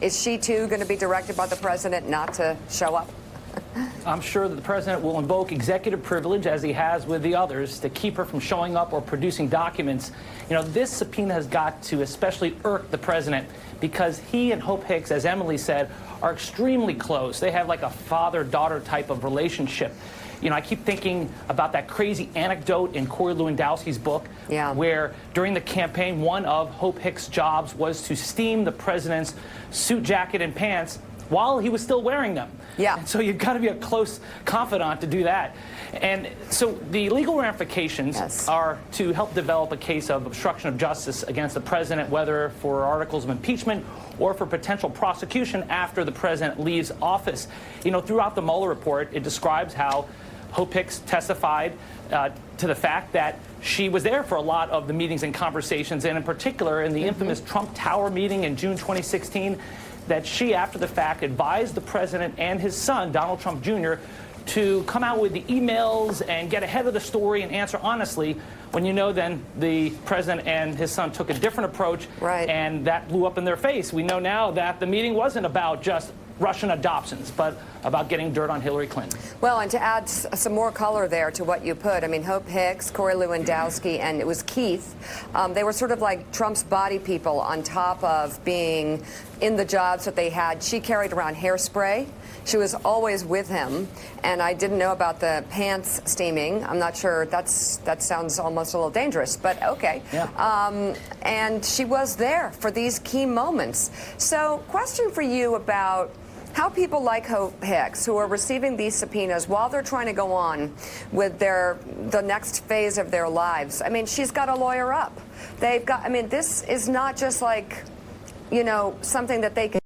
Is she too going to be directed by the president not to show up? I'm sure that the president will invoke executive privilege, as he has with the others, to keep her from showing up or producing documents. You know, this subpoena has got to especially irk the president because he and Hope Hicks, as Emily said, are extremely close. They have like a father-daughter type of relationship. You know, I keep thinking about that crazy anecdote in Corey Lewandowski's book, where during the campaign, one of Hope Hicks' jobs was to steam the president's suit jacket and pants while he was still wearing them. And so you've got to be a close confidant to do that. And so the legal ramifications are to help develop a case of obstruction of justice against the president, whether for articles of impeachment or for potential prosecution after the president leaves office. You know, throughout the Mueller report, it describes how Hope Hicks testified to the fact that she was there for a lot of the meetings and conversations, and in particular in the infamous Trump Tower meeting in June 2016, that she, after the fact, advised the president and his son, Donald Trump Jr., to come out with the emails and get ahead of the story and answer honestly, when you know then the president and his son took a different approach, and that blew up in their face. We know now that the meeting wasn't about just Russian adoptions, but about getting dirt on Hillary Clinton. Well, and to add some more color there to what you put, I mean, Hope Hicks, Corey Lewandowski, and it was Keith, they were sort of like Trump's body people on top of being in the jobs that they had. She carried around hairspray. She was always with him, and I didn't know about the pants steaming. I'm not sure. That sounds almost a little dangerous, but okay. And she was there for these key moments. So, question for you about how people like Hope Hicks, who are receiving these subpoenas while they're trying to go on with the next phase of their lives. I mean, she's got a lawyer up. They've got. I mean, this is not just like, you know, something that they can,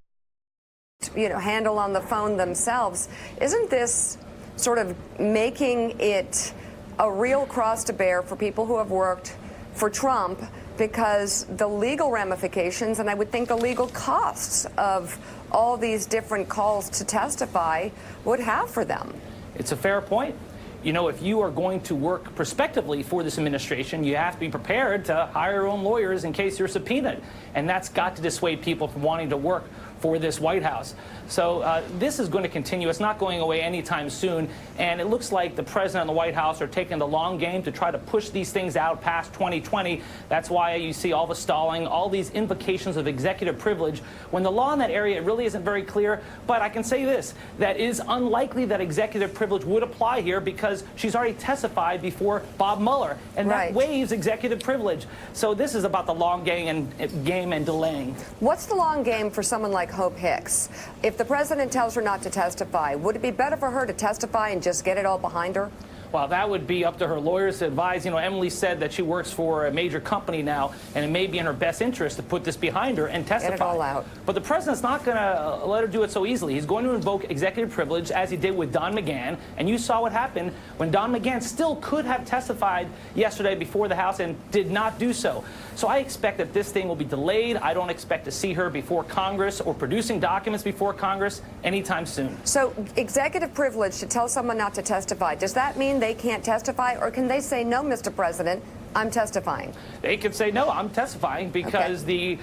you know, handle on the phone themselves. Isn't this sort of making it a real cross to bear for people who have worked for Trump, because the legal ramifications and I would think the legal costs of all these different calls to testify would have for them? It's a fair point. You know, if you are going to work prospectively for this administration, you have to be prepared to hire your own lawyers in case you're subpoenaed. And that's got to dissuade people from wanting to work for this White House. So this is going to continue. It's not going away anytime soon. And it looks like the president and the White House are taking the long game to try to push these things out past 2020. That's why you see all the stalling, all these invocations of executive privilege, when the law in that area really isn't very clear. But I can say this, that is unlikely that executive privilege would apply here because she's already testified before Bob Mueller, and that waives executive privilege. So this is about the long game and delaying. What's the long game for someone like Hope Hicks? If the president tells her not to testify, would it be better for her to testify and just get it all behind her? Well, that would be up to her lawyers to advise. You know, Emily said that she works for a major company now, and it may be in her best interest to put this behind her and testify. Get it all out. But the president's not going to let her do it so easily. He's going to invoke executive privilege, as he did with Don McGahn, and you saw what happened when Don McGahn still could have testified yesterday before the House and did not do so. So I expect that this thing will be delayed. I don't expect to see her before Congress or producing documents before Congress anytime soon. So executive privilege to tell someone not to testify, does that mean they can't testify, or can they say, no, Mr. President, I'm testifying? They could say, no, I'm testifying, because the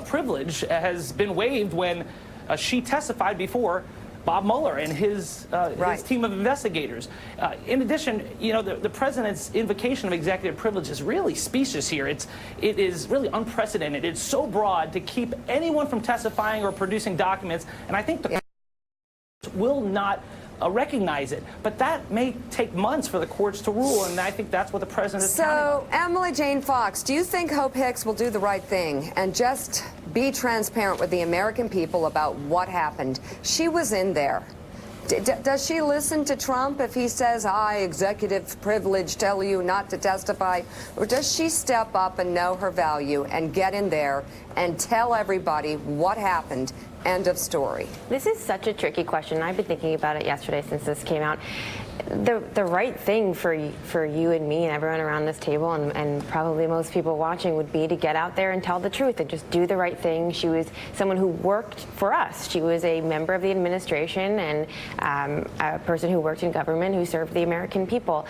privilege has been waived when she testified before Bob Mueller and his team of investigators. In addition, you know, the president's invocation of executive privilege is really specious here. It is really unprecedented. It's so broad to keep anyone from testifying or producing documents, and I think the will not recognize it. But that may take months for the courts to rule, and I think that's what the president is counting on. So, Emily Jane Fox, do you think Hope Hicks will do the right thing and just be transparent with the American people about what happened? She was in there. Does she listen to Trump if he says, I, executive privilege, tell you not to testify? Or does she step up and know her value and get in there and tell everybody what happened? End of story. This is such a tricky question. I've been thinking about it yesterday since this came out. The right thing for you and me and everyone around this table, and probably most people watching, would be to get out there and tell the truth and just do the right thing. She was someone who worked for us. She was a member of the administration and a person who worked in government who served the American people.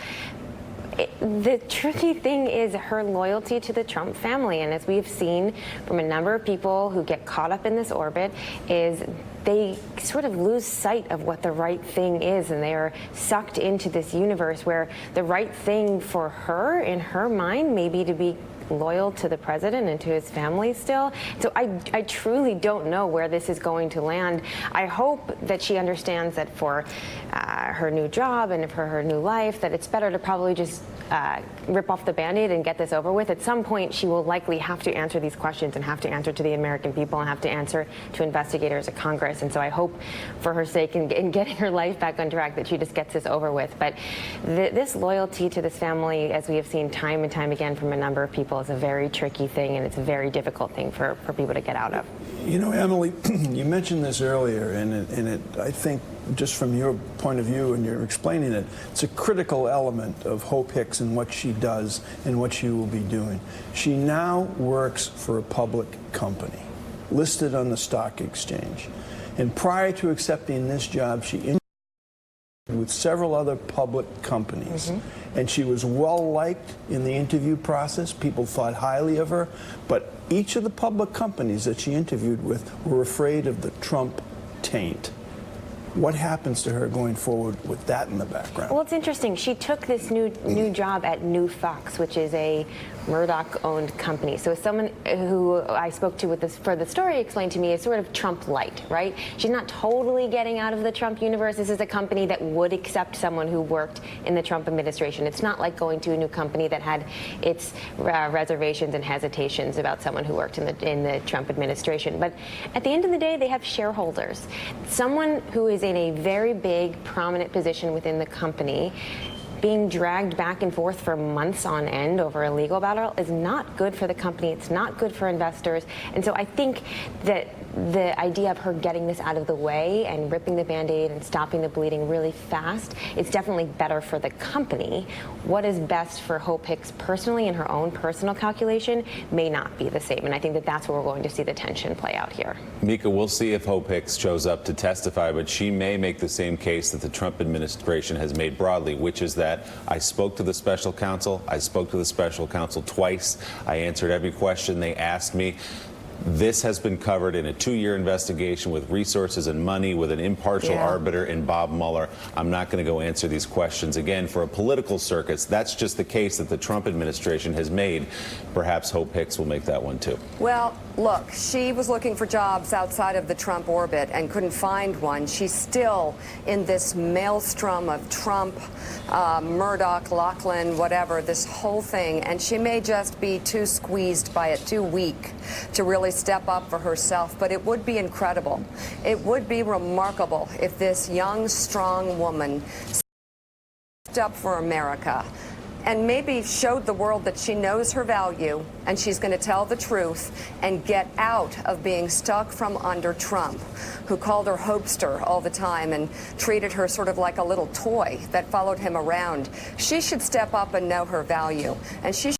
The tricky thing is her loyalty to the Trump family. And as we've seen from a number of people who get caught up in this orbit, is they sort of lose sight of what the right thing is, and they are sucked into this universe where the right thing for her, in her mind, may be to be loyal to the president and to his family still. So I truly don't know where this is going to land. I hope that she understands that for her new job and for her new life, that it's better to probably just rip off the Band-Aid and get this over with. At some point, she will likely have to answer these questions and have to answer to the American people and have to answer to investigators at Congress. And so I hope for her sake in getting her life back on track that she just gets this over with. But this loyalty to this family, as we have seen time and time again from a number of people, is a very tricky thing, and it's a very difficult thing for people to get out of. You know, Emily, you mentioned this earlier, and I think just from your point of view and you're explaining it, it's a critical element of Hope Hicks and what she does and what she will be doing. She now works for a public company listed on the stock exchange. And prior to accepting this job, she interviewed with several other public companies. And she was well liked in the interview process. People thought highly of her. But each of the public companies that she interviewed with were afraid of the Trump taint. What happens to her going forward with that in the background? Well, it's interesting. She took this new job at New Fox, which is a Murdoch-owned company. So someone who I spoke to for the story explained to me is sort of Trump light, right? She's not totally getting out of the Trump universe. This is a company that would accept someone who worked in the Trump administration. It's not like going to a new company that had its reservations and hesitations about someone who worked in the Trump administration. But at the end of the day, they have shareholders. Someone who is in a very big, prominent position within the company being dragged back and forth for months on end over a legal battle is not good for the company. It's not good for investors. And so I think that the idea of her getting this out of the way and ripping the Band-Aid and stopping the bleeding really fast, it's definitely better for the company. What is best for Hope Hicks personally in her own personal calculation may not be the same. And I think that that's where we're going to see the tension play out here. Mika, we'll see if Hope Hicks shows up to testify, but she may make the same case that the Trump administration has made broadly, which is that I spoke to the special counsel. I spoke to the special counsel twice. I answered every question they asked me. This has been covered in a 2-year investigation with resources and money with an impartial arbiter in Bob Mueller. I'm not going to go answer these questions again for a political circus. That's just the case that the Trump administration has made. Perhaps Hope Hicks will make that one too. Well, look, she was looking for jobs outside of the Trump orbit and couldn't find one. She's still in this maelstrom of Trump, Murdoch, Laughlin, whatever, this whole thing. And she may just be too squeezed by it, too weak to really step up for herself. But it would be incredible. It would be remarkable if this young, strong woman stepped up for America and maybe showed the world that she knows her value and she's going to tell the truth and get out of being stuck from under Trump, who called her Hopester all the time and treated her sort of like a little toy that followed him around. She should step up and know her value, and she